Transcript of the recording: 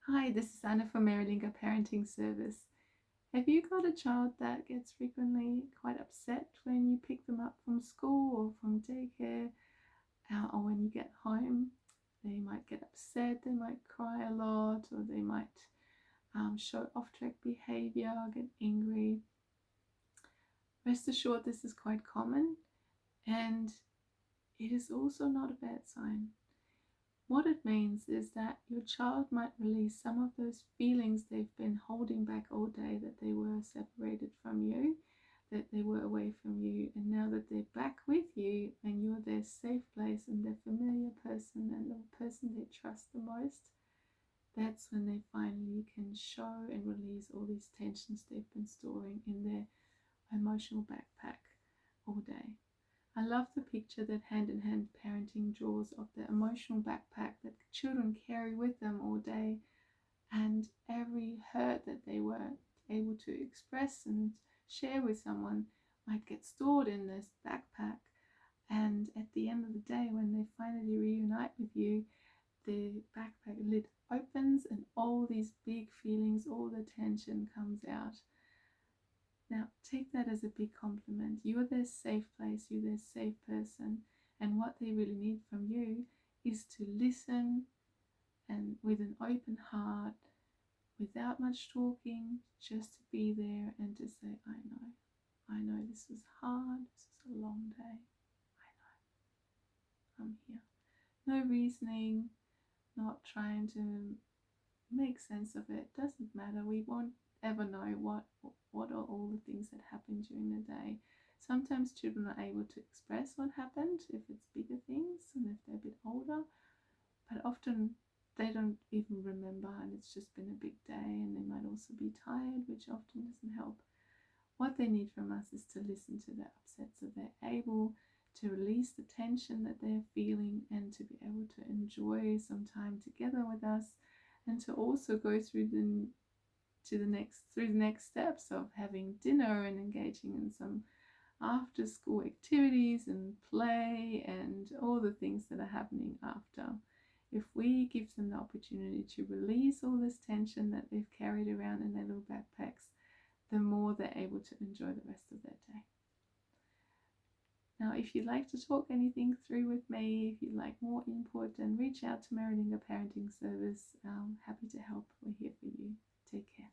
Hi, this is Anna from Meerilinga Parenting Service. Have you got a child that gets frequently quite upset when you pick them up from school or from daycare, or when you get home? They might get upset, they might cry a lot, or they might show off-track behavior, get angry. Rest assured, this is quite common, and it is also not a bad sign. What it means is that your child might release some of those feelings they've been holding back all day, that they were separated from you, that they were away from you, and now that they're back with you and you're their safe place and their familiar person and the person they trust the most, that's when they finally can show and release all these tensions they've been storing in their emotional backpack all day. I love the picture that Hand in Hand Parenting draws of the emotional backpack that children carry with them all day, and every hurt that they weren't able to express and share with someone might get stored in this backpack. And at the end of the day, when they finally reunite with you, the backpack lid opens and all these big feelings, all the tension comes out. Now, take that as a big compliment. You are their safe place, you're their safe person, and what they really need from you is to listen and with an open heart, without much talking, just to be there and to say, I know this is hard, this is a long day, I know, I'm here. No reasoning, not trying to make sense of it, doesn't matter. We won't ever know what are all the things that happen during the day. Sometimes children are able to express what happened if it's bigger things and if they're a bit older, but often they don't even remember, and it's just been a big day, and they might also be tired, which often doesn't help. What they need from us is to listen to their upset so they're able to release the tension that they're feeling and to be able to enjoy some time together with us, and to also go through the next steps of having dinner and engaging in some after school activities and play and all the things that are happening after. If we give them the opportunity to release all this tension that they've carried around in their little backpacks, the more they're able to enjoy the rest of their day. Now, if you'd like to talk anything through with me, if you'd like more input, then reach out to Meerilinga Parenting Service. Happy to help. We're here for you. Take care.